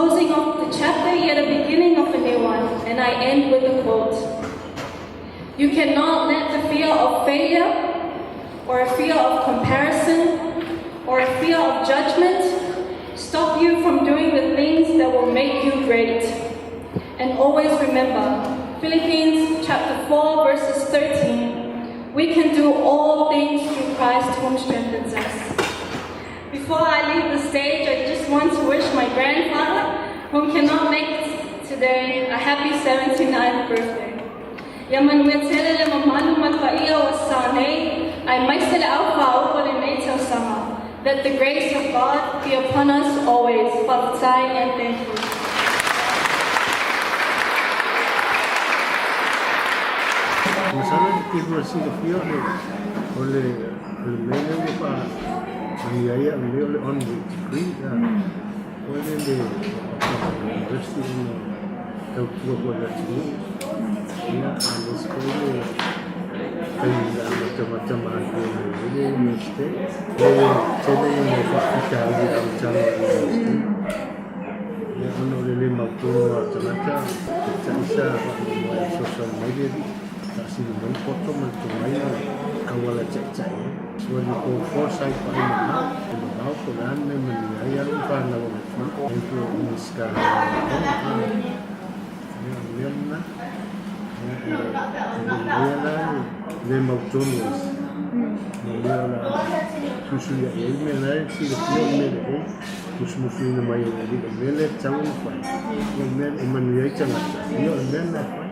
closing of the chapter, yet a beginning of a new one, and I end with a quote. You cannot let the fear of failure, or a fear of comparison, or a fear of judgment stop you from doing the things that will make you great. And always remember, Philippians chapter 4 verses 13, we can do all things through Christ whom strengthens us. Before I leave the stage, I just want to wish my grandfather, who cannot make it today, a happy 79th birthday. Yaman wetele mamalu matpaia wasane, I maisele alfa upole metel sama. Let the grace of God be upon us always. Baptai and thank you. Masalah kita masih kafir oleh mereka apa biaya oleh on degree oleh the university in Tokyo ya ada sekolah kayak macam-macam ada ini mesti jadi yang kita di dalam ya oleh 50 macam-macam bisa sosial media kasi naman foto man tumayo kawala cek-cek suwali ko foresight pa ay mabaw ko lang na maniyaya ang panawag mo ito umiska yan na yan na lima tunos yan na susuya yan na sila piyon nila musuh na mayo nila melet cawin pa yan na imaniyay cawin yan na